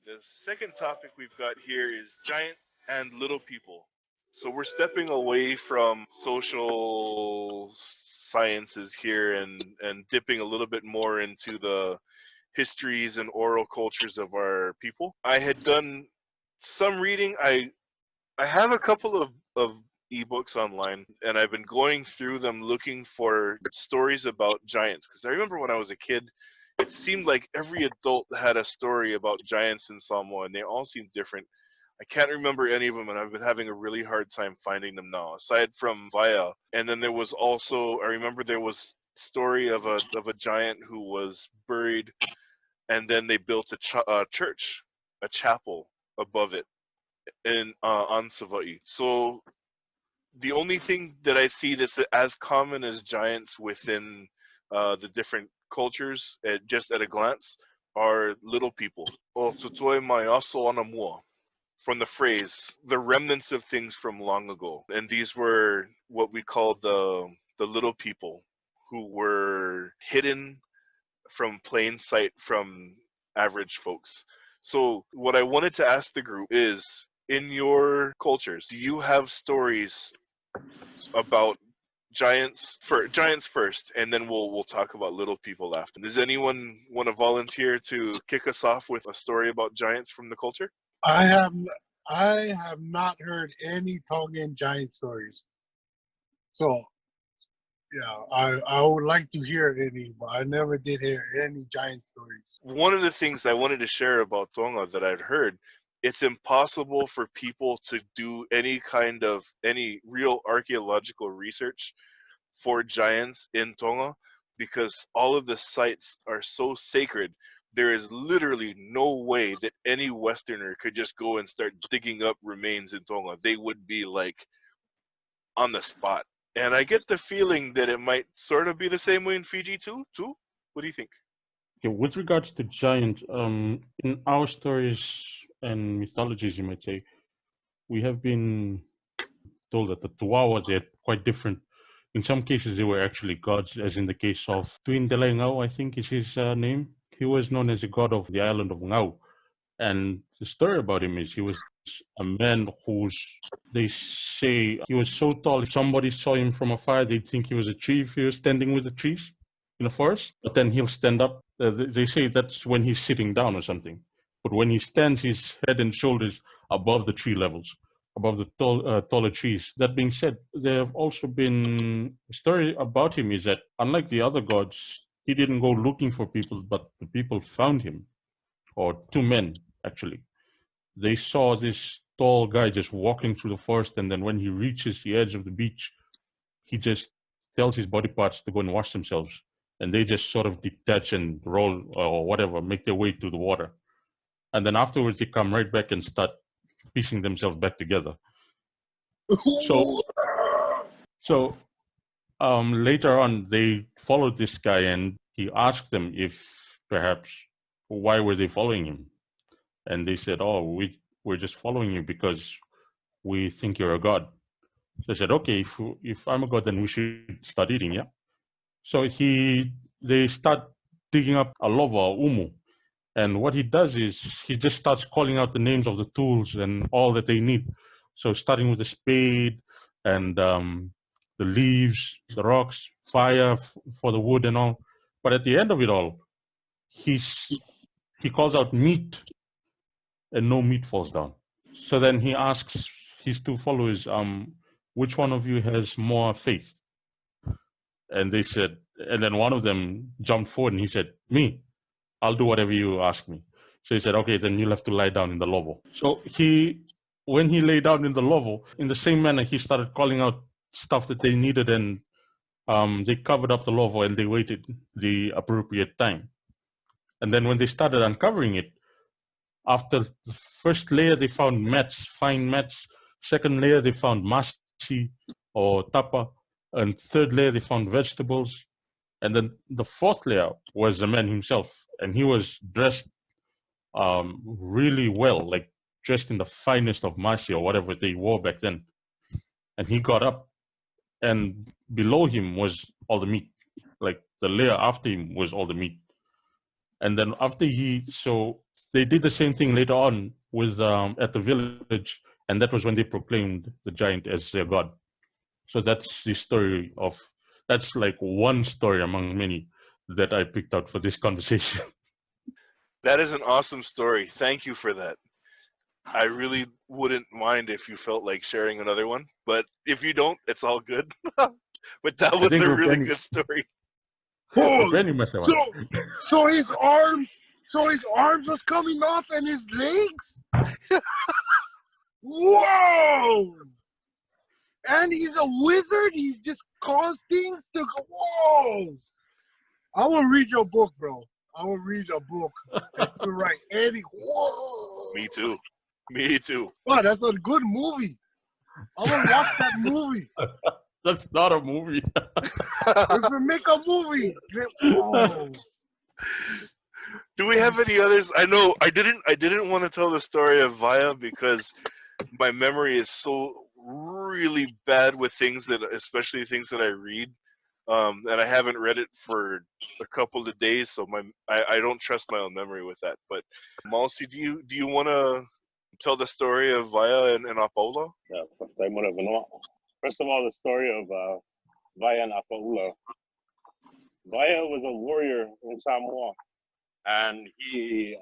The second topic we've got here is giant and little people. So we're stepping away from social sciences here and dipping a little bit more into the histories and oral cultures of our people. I had done some reading. I have a couple of ebooks online and I've been going through them looking for stories about giants because I remember when I was a kid it seemed like every adult had a story about giants in Samoa and they all seemed different. I can't remember any of them and I've been having a really hard time finding them now aside from Vaya. And then there was also I remember there was story of a giant who was buried and then they built a church, a chapel above it in on Savai'i. So the only thing that I see that's as common as giants within the different cultures, just at a glance, are little people. O tutoi mai aso ana mua, from the phrase "the remnants of things from long ago," and these were what we call the little people who were hidden from plain sight from average folks. So, what I wanted to ask the group is in your cultures, do you have stories about giants first and then we'll talk about little people after? Does anyone want to volunteer to kick us off with a story about giants from the culture? I have I have not heard any Tongan giant stories. So yeah, I would like to hear any, but I never did hear any giant stories. One of the things I wanted to share about Tonga that I've heard, it's impossible for people to do any real archaeological research for giants in Tonga because all of the sites are so sacred. There is literally no way that any Westerner could just go and start digging up remains in Tonga. They would be like on the spot. And I get the feeling that it might sort of be the same way in Fiji too. Too. What do you think? Okay, with regards to giant, in our stories and mythologies, you might say, we have been told that the Tuawas are quite different. In some cases, they were actually gods, as in the case of Tuin Delay Ngau, I think is his name. He was known as a god of the island of Ngau. And the story about him is he was a man who's, they say he was so tall, if somebody saw him from afar, they'd think he was a tree if he was standing with the trees in a forest. But then he'll stand up. They say that's when he's sitting down or something. But when he stands, his head and shoulders above the tree levels, above the taller trees. That being said, there have also been a story about him is that unlike the other gods, he didn't go looking for people, but the people found him, or two men actually. They saw this tall guy just walking through the forest, and then when he reaches the edge of the beach, he just tells his body parts to go and wash themselves, and they just sort of detach and roll or whatever, make their way to the water, and then afterwards they come right back and start piecing themselves back together. So, so later on, they followed this guy, and he asked them if perhaps why were they following him, and they said, "Oh, we're just following you because we think you're a god." So I said, "Okay, if I'm a god, then we should start eating, yeah." So they start digging up a lava, umu, and what he does is he just starts calling out the names of the tools and all that they need. So starting with the spade and the leaves, the rocks, fire for the wood and all. But at the end of it all, he calls out meat, and no meat falls down. So then he asks his two followers, which one of you has more faith? And they said, and then one of them jumped forward and he said, "Me, I'll do whatever you ask me." So he said, "Okay, then you'll have to lie down in the lava." So when he lay down in the lava, in the same manner, he started calling out stuff that they needed, and they covered up the lava and they waited the appropriate time. And then when they started uncovering it, after the first layer, they found mats, fine mats. Second layer, they found masi or tapa. And third layer, they found vegetables. And then the fourth layer was the man himself. And he was dressed really well, like dressed in the finest of masi or whatever they wore back then. And he got up, and below him was all the meat. Like the layer after him was all the meat. And then after so they did the same thing later on with at the village, and that was when they proclaimed the giant as their god. So that's the story of, that's like one story among many that I picked out for this conversation. That is an awesome story. Thank you for that. I really wouldn't mind if you felt like sharing another one, but if you don't, it's all good. But that I was think a really good story. Oh, Masawan. so his arms was coming off and his legs. Whoa! And he's a wizard. He just caused things to go. Whoa! I will read your book, bro. I will read a book. And you write Eddie. Whoa! Me too. Me too. Wow, that's a good movie. I will watch that movie. That's not a movie. If we make a movie, oh. Do we have any others? I know I didn't want to tell the story of Vaya because my memory is so really bad with things that, especially things that I read, and I haven't read it for a couple of days, so I don't trust my own memory with that. But Malsi, do you want to tell the story of Vaya and Apollo? Yeah, first of all, the story of Vaya and Apaula. Vaya was a warrior in Samoa, and he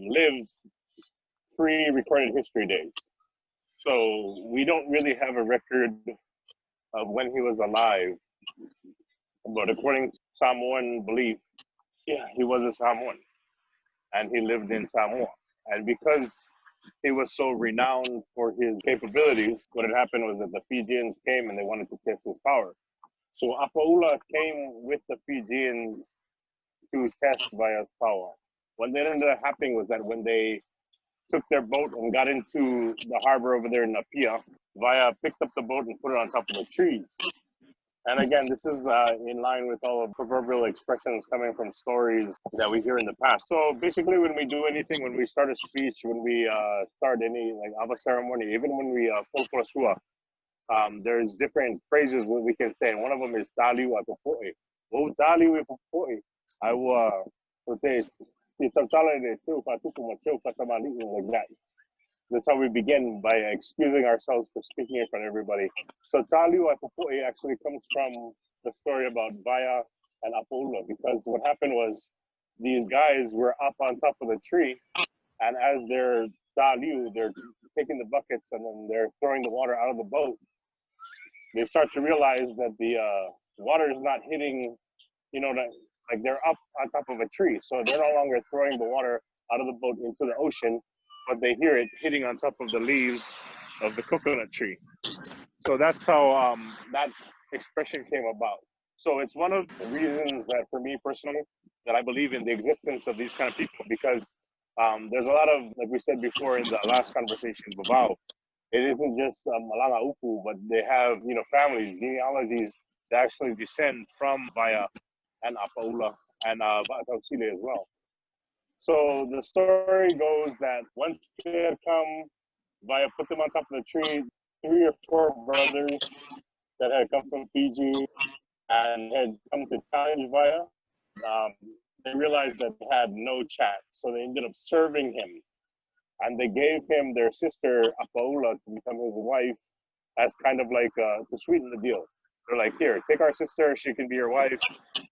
lives pre-recorded history days. So we don't really have a record of when he was alive. But according to Samoan belief, yeah, he was a Samoan, and he lived in Samoa. And because he was so renowned for his capabilities, what had happened was that the Fijians came and they wanted to test his power. So Apaula came with the Fijians to test Vaya's power. What then ended up happening was that when they took their boat and got into the harbor over there in Napia, Vaya picked up the boat and put it on top of the trees. And again, this is in line with all of proverbial expressions coming from stories that we hear in the past. So basically, when we do anything, when we start a speech, when we start any like Ava ceremony, even when we fulfura, there's different phrases what we can say. And one of them is "Taliu atopoe." Oh, taliu atopoe. I will say, like that. That's how we begin by excusing ourselves for speaking in front of everybody. So Taliu Apopoe actually comes from the story about Vaya and Apollo, because what happened was these guys were up on top of the tree, and as they're Taliu, they're taking the buckets and then they're throwing the water out of the boat. They start to realize that the water is not hitting, like they're up on top of a tree. So they're no longer throwing the water out of the boat into the ocean, but they hear it hitting on top of the leaves of the coconut tree. So that's how that expression came about. So it's one of the reasons that, for me personally, that I believe in the existence of these kind of people, because there's a lot of, like we said before in the last conversation, Babao, it isn't just Malanga Upu, but they have, families, genealogies that actually descend from Vaya and Apaula and Vatau Chile as well. So the story goes that once they had come, Vaya put them on top of the tree, 3 or 4 brothers that had come from Fiji and had come to challenge Vaya. They realized that they had no chance, so they ended up serving him. And they gave him their sister, Apaula, to become his wife as kind of like to sweeten the deal. They're like, here, take our sister, she can be your wife.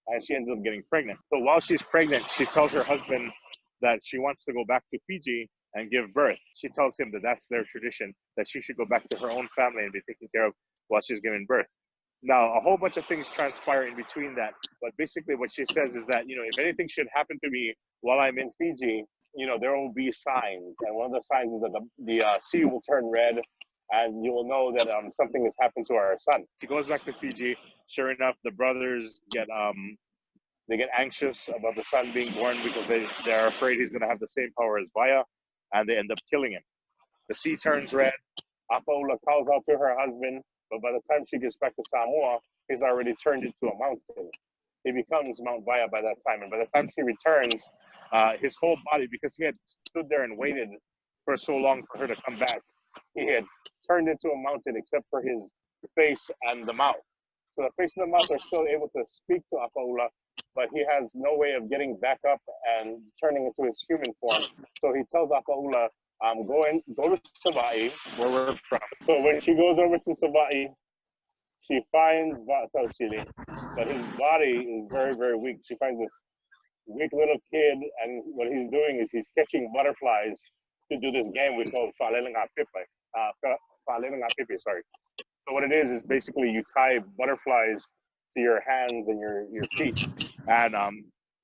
And she ends up getting pregnant. So while she's pregnant, she tells her husband that she wants to go back to Fiji and give birth. She tells him that that's their tradition, that she should go back to her own family and be taken care of while she's giving birth. Now, a whole bunch of things transpire in between that. But basically what she says is that, if anything should happen to me while I'm in Fiji, there will be signs. And one of the signs is that the sea will turn red, and you will know that something has happened to our son. She goes back to Fiji. Sure enough, the brothers get anxious about the son being born because they're afraid he's going to have the same power as Vaya, and they end up killing him. The sea turns red. Apaula calls out to her husband, but by the time she gets back to Samoa, he's already turned into a mountain. He becomes Mount Vaya by that time, and by the time she returns, his whole body, because he had stood there and waited for so long for her to come back, he had turned into a mountain except for his face and the mouth. So the face and the mouth are still able to speak to Apaula, but he has no way of getting back up and turning into his human form. So he tells Apaula, go to Savai, where we're from. So when she goes over to Savai, she finds Vatsausili, but his body is very, very weak. She finds this weak little kid, and what he's doing is he's catching butterflies to do this game we call Falelenga Pipi, sorry. So what it is basically you tie butterflies to your hands and your feet, and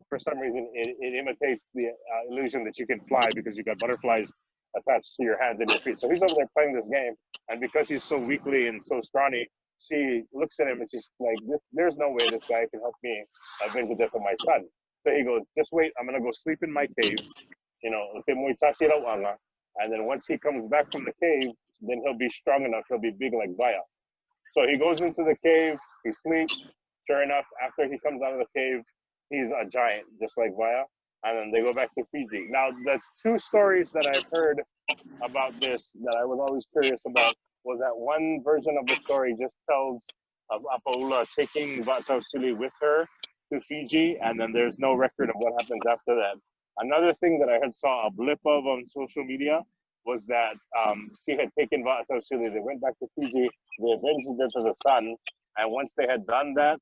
for some reason it imitates the illusion that you can fly because you got butterflies attached to your hands and your feet. So he's over there playing this game, and because he's so weakly and so scrawny, she looks at him and she's like, "There's no way this guy can help me avenge the death of my son." So he goes, "Just wait, I'm gonna go sleep in my cave, you know, and then once he comes back from the cave, then he'll be strong enough, he'll be big like Vaya." So he goes into the cave, he sleeps. Sure enough, after he comes out of the cave, he's a giant, just like Vaya. And then they go back to Fiji. Now, the two stories that I've heard about this that I was always curious about was that one version of the story just tells of Apaula taking Vatsausili with her to Fiji, and then there's no record of what happens after that. Another thing that I had saw a blip of on social media was that she had taken Vatsausili, they went back to Fiji, they avenged the death of the son, and once they had done that,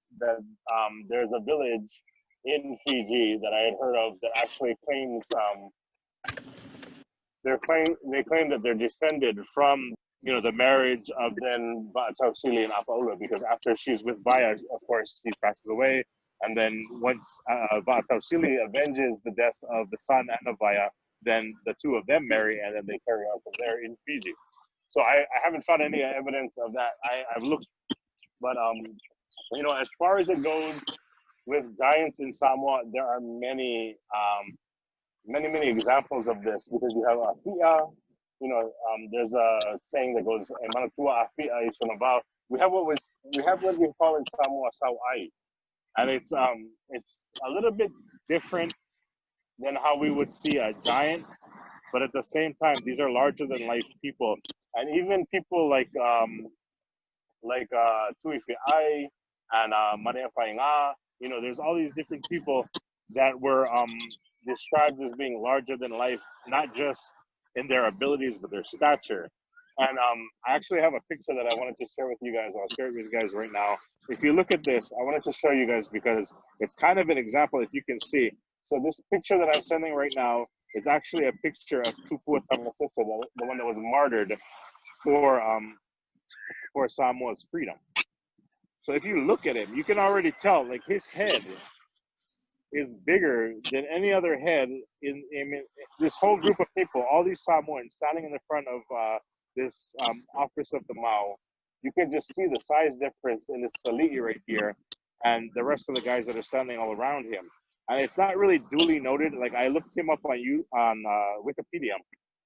there's a village in Fiji that I had heard of that actually claims they claim that they're descended from the marriage of then Vatsausili and Apaula, because after she's with Vaya, of course, he passes away, and then once Vatsausili avenges the death of the son and of Vaya, then the two of them marry, and then they carry on from there in Fiji. So I haven't found any evidence of that. I've looked, but as far as it goes with giants in Samoa, there are many examples of this, because you have Afia, there's a saying that goes, "Manatua Afia Isunabao." We have what we call in Samoa Sauai, and it's a little bit different than how we would see a giant, but at the same time, these are larger than life people, and even people like Tuifi Ai and Maria Painga. There's all these different people that were described as being larger than life, not just in their abilities, but their stature. And I actually have a picture that I wanted to share with you guys. I'll share it with you guys right now. If you look at this, I wanted to show you guys because it's kind of an example, if you can see. So this picture that I'm sending right now is actually a picture of Tupua Tamasese, the one that was martyred for Samoa's freedom. So if you look at him, you can already tell, like, his head is bigger than any other head in this whole group of people, all these Samoans standing in the front of this office of the Mao. You can just see the size difference in this Salii right here and the rest of the guys that are standing all around him. And it's not really duly noted. Like, I looked him up on Wikipedia,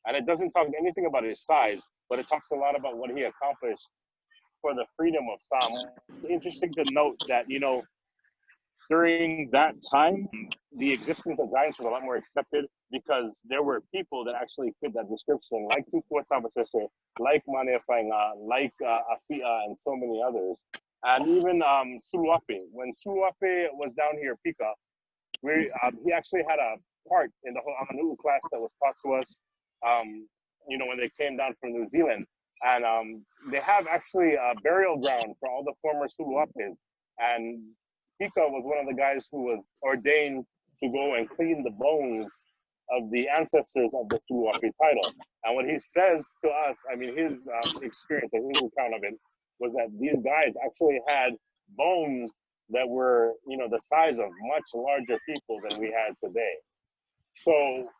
and it doesn't talk anything about his size, but it talks a lot about what he accomplished for the freedom of Samoa. It's interesting to note that, during that time, the existence of giants was a lot more accepted because there were people that actually fit that description, like Tupua Tamasese, like Mane Fainga, like Afia, and so many others. And even Suluape. When Suluape was down here, Pika, he actually had a part in the whole Amanuu class that was taught to us, when they came down from New Zealand. And they have actually a burial ground for all the former Suluapes. And Pika was one of the guys who was ordained to go and clean the bones of the ancestors of the Suluape title. And what he says to us, his experience and his account of it, was that these guys actually had bones that were, the size of much larger people than we had today. So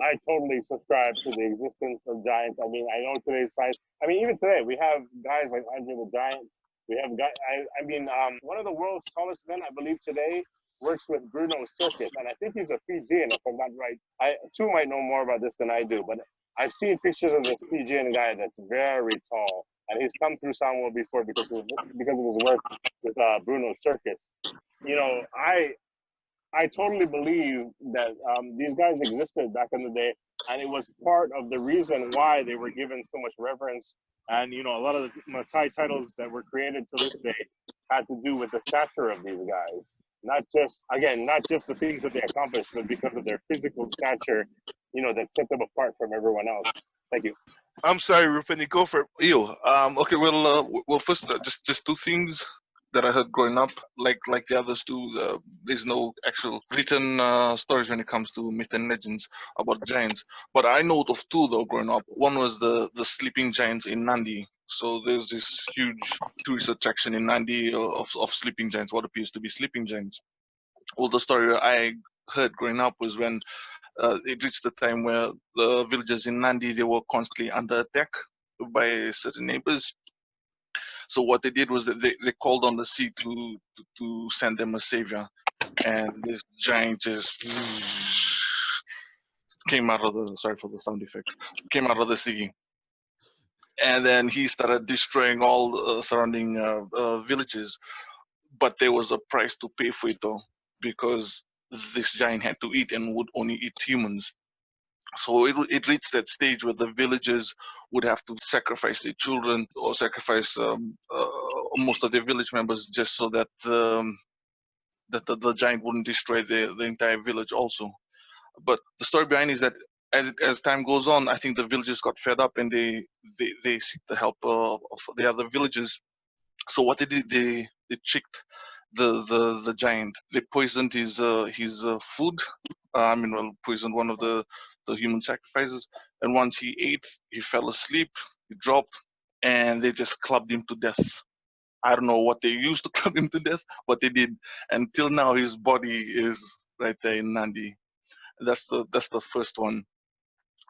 I totally subscribe to the existence of giants. I know today's science. Even today, we have guys like Andre the Giant. We have guys. One of the world's tallest men, I believe, today works with Bruno Circus, and I think he's a Fijian, if I'm not right. Two might know more about this than I do, but I've seen pictures of this Fijian guy that's very tall, and he's come through Samoa before because of his work with Bruno Circus. I totally believe that these guys existed back in the day, and it was part of the reason why they were given so much reverence. And, a lot of the Matai titles that were created to this day had to do with the stature of these guys. not just the things that they accomplished, but because of their physical stature, that set them apart from everyone else. Thank you. I'm sorry, Rupen, you go for it. Yo, okay, well, first, just two things that I heard growing up, like the others too. There's no actual written stories when it comes to myth and legends about giants, but I know of two though growing up. One was the sleeping giants in Nandi. So there's this huge tourist attraction in Nandi of sleeping giants, what appears to be sleeping giants. Well, the story I heard growing up was when it reached the time where the villagers in Nandi, they were constantly under attack by certain neighbors. So what they did was that they called on the sea to send them a savior, and this giant just came out of the, sorry for the sound effects, came out of the sea, and then he started destroying all surrounding villages. But there was a price to pay for it though, because this giant had to eat and would only eat humans. So it reached that stage where the villagers would have to sacrifice their children or sacrifice most of their village members just so that the giant wouldn't destroy the entire village also. But the story behind is that as time goes on, I think the villagers got fed up and they seek the help of the other villagers. So what they did, they tricked the giant. They poisoned his food. Poisoned one of the human sacrifices. And once he ate, he fell asleep. He dropped, and they just clubbed him to death. I don't know what they used to club him to death, but they did. Until now, his body is right there in Nandi. That's the first one.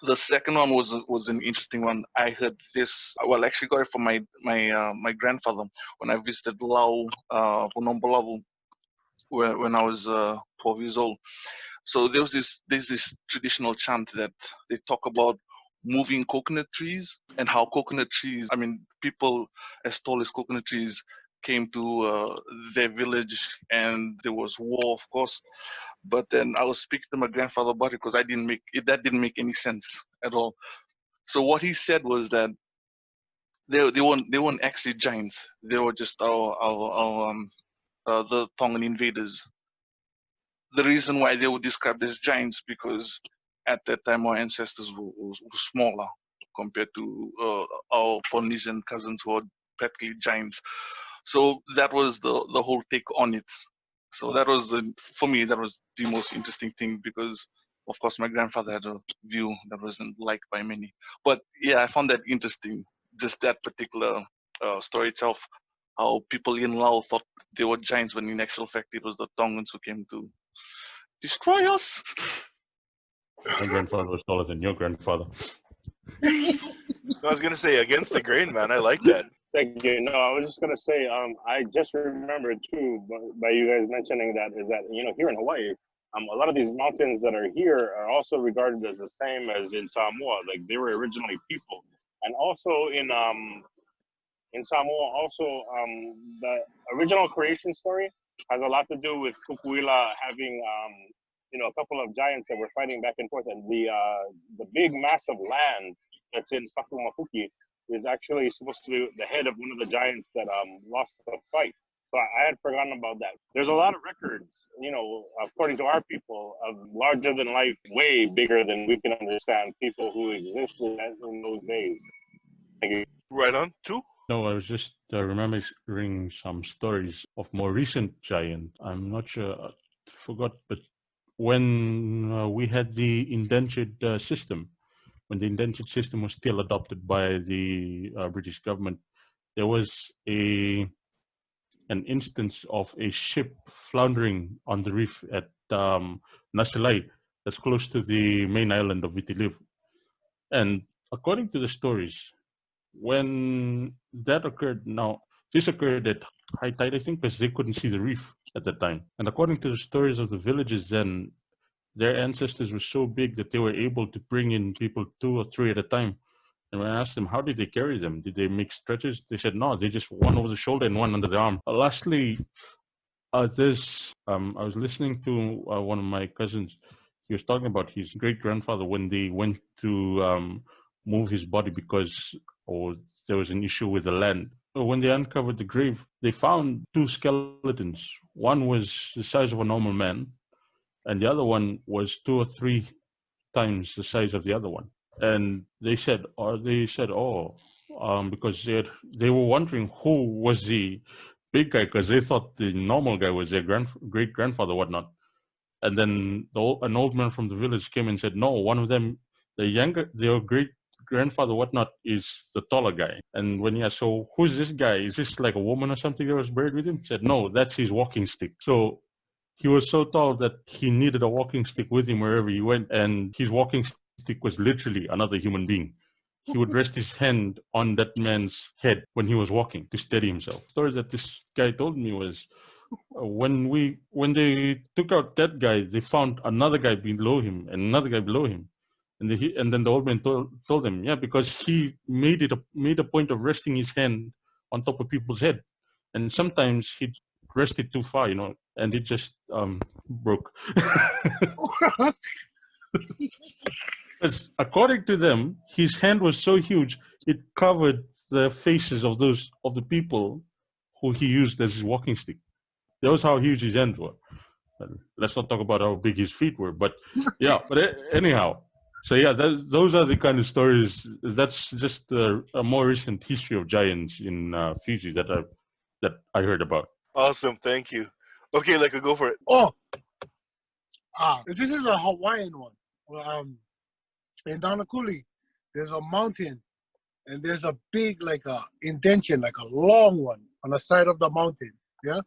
The second one was an interesting one. I heard this. Well, I actually got it from my grandfather when I visited Lau, Punombolavu, when I was 12 years old. So there's this traditional chant that they talk about moving coconut trees and how coconut trees. I mean, people as tall as coconut trees came to their village, and there was war, of course. But then I was speaking to my grandfather about it because that didn't make any sense at all. So what he said was that they weren't actually giants. They were just the Tongan invaders. The reason why they were described as giants because at that time our ancestors were smaller compared to our Polynesian cousins who are practically giants. So that was the whole take on it. So that was for me that was the most interesting thing because of course my grandfather had a view that wasn't liked by many. But yeah, I found that interesting. Just that particular story itself, how people in Laos thought they were giants when in actual fact it was the Tongans who came to destroy us. My grandfather was taller than your grandfather. I was gonna say against the grain, man. I like that. Thank you. No, I was just gonna say, I just remembered too, by you guys mentioning that, is that here in Hawaii, a lot of these mountains that are here are also regarded as the same as in Samoa. Like they were originally people, and also in Samoa, also the original creation story has a lot to do with Kukuila having a couple of giants that were fighting back and forth, and the big mass of land that's in Pakumafuki is actually supposed to be the head of one of the giants that lost the fight. So I had forgotten about that. There's a lot of records, according to our people, of larger than life, way bigger than we can understand, people who existed in those days. Thank you. Right on. Two. No, I was just remembering some stories of more recent giant. I'm not sure, I forgot, but when we had the indentured system, when the indentured system was still adopted by the British government, there was an instance of a ship floundering on the reef at Nasilai, that's close to the main island of Viti. And according to the stories, when that occurred, now this occurred at high tide, I think, because they couldn't see the reef at the time. And according to the stories of the villages then, their ancestors were so big that they were able to bring in people 2 or 3 at a time. And when I asked them, how did they carry them? Did they make stretchers? They said, no, they just one over the shoulder and one under the arm. Lastly, I was listening to one of my cousins. He was talking about his great-grandfather when they went to move his body because there was an issue with the land. when they uncovered the grave, they found two skeletons. One was the size of a normal man, and the other one was 2 or 3 times the size of the other one. And they said, because they were wondering who was the big guy, because they thought the normal guy was their great grandfather, whatnot. And then an old man from the village came and said, no, one of them, their great grandfather, whatnot, is the taller guy. And when he asked, so who's this guy? Is this like a woman or something that was buried with him? He said, no, that's his walking stick. So he was so tall that he needed a walking stick with him wherever he went, and his walking stick was literally another human being. He would rest his hand on that man's head when he was walking to steady himself. The story that this guy told me was, when they took out that guy, they found another guy below him and another guy below him, and then the old man told them, yeah, because he made a point of resting his hand on top of people's head, and sometimes he rested too far, and it just broke. Because according to them, his hand was so huge it covered the faces of the people who he used as his walking stick. That was how huge his hands were. Let's not talk about how big his feet were, but yeah. But anyhow, so yeah, those are the kind of stories. That's just a more recent history of giants in Fiji that I heard about. Awesome, thank you. Okay, like go for it. Oh, this is a Hawaiian one. Well, in Donakuli, there's a mountain, and there's a big, like a indention, like a long one on the side of the mountain. Yeah.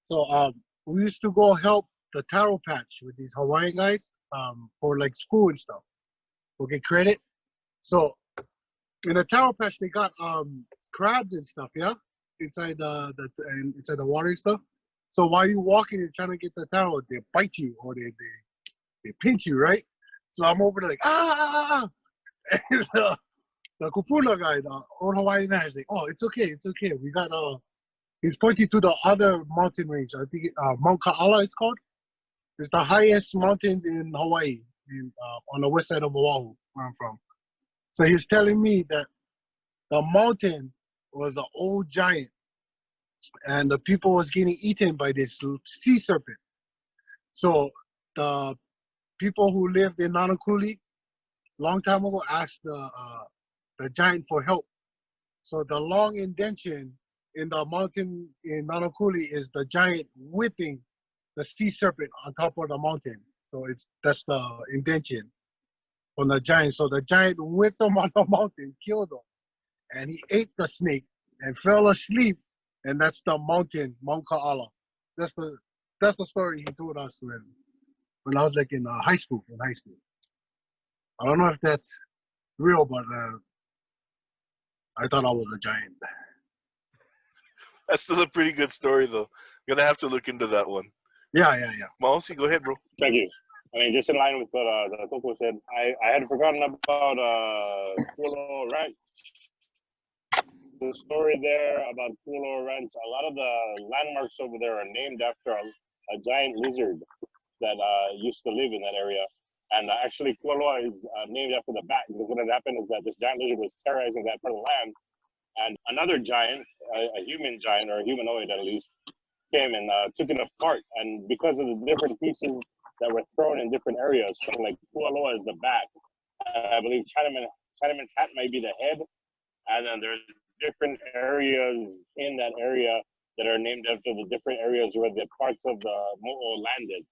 So we used to go help the taro patch with these Hawaiian guys for like school and stuff. We'll get credit. So in the taro patch, they got crabs and stuff. Yeah, inside inside the water and stuff. So while you're walking, you're trying to get the taro, they bite you or they pinch you, right? So I'm over there like and, the kupuna guy, the old Hawaiian guy, is like, oh, it's okay. We got he's pointing to the other mountain range. I think Mount Ka'ala it's called. It's the highest mountains in Hawaii, on the west side of Oahu, where I'm from. So he's telling me that the mountain was an old giant, and the people was getting eaten by this sea serpent. So the people who lived in Nanakuli long time ago asked the giant for help. So the long indention in the mountain in Nanakuli is the giant whipping the sea serpent on top of the mountain. So that's the indention from the giant. So the giant whipped him on the mountain, killed him, and he ate the snake and fell asleep. And that's the mountain, Mount Ka'ala. That's the story he told us when I was like in high school. I don't know if that's real, but I thought I was a giant. That's still a pretty good story, though. I'm gonna have to look into that one. Yeah. Mousy, go ahead, bro. Thank you. I mean, just in line with what Coco said, I had forgotten about Pulo Ranch. The story there about Pulo Ranch, a lot of the landmarks over there are named after a giant lizard that used to live in that area. And actually, Kualoa is named after the bat, because what had happened is that this giant lizard was terrorizing that part of the land. And another giant, a human giant, or a humanoid at least, came and took it apart. And because of the different pieces that were thrown in different areas, so like Kualoa is the back, I believe Chinaman's hat might be the head, and then there's different areas in that area that are named after the different areas where the parts of the Mo'o landed.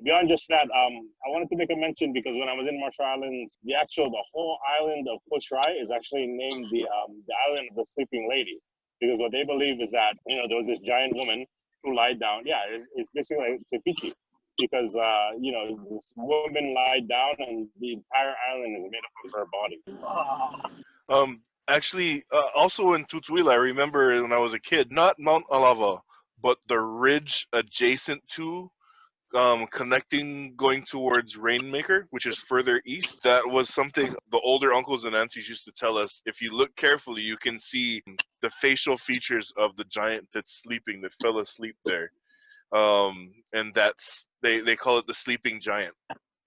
Beyond just that, I wanted to make a mention, because when I was in Marshall Islands, the whole island of Pushrai is actually named the island of the sleeping lady, because what they believe is that, there was this giant woman who lied down. Yeah, it's basically like Te Fiti, because this woman lied down and the entire island is made up of her body. Actually, also in Tutuila, I remember when I was a kid, not Mount Alava, but the ridge adjacent to, connecting, going towards Rainmaker, which is further east. That was something the older uncles and aunties used to tell us. If you look carefully, you can see the facial features of the giant that's sleeping, that fell asleep there. And that's, they call it the sleeping giant.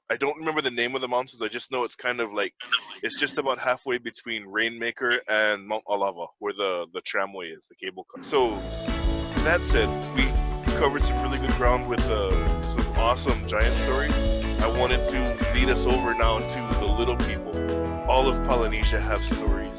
I don't remember the name of the mountains. I just know it's kind of like it's just about halfway between Rainmaker and Mount Alava, where the tramway is, the cable car. So that said, we covered some really good ground with some awesome giant stories. I wanted to lead us over now to the little people. All of Polynesia have stories.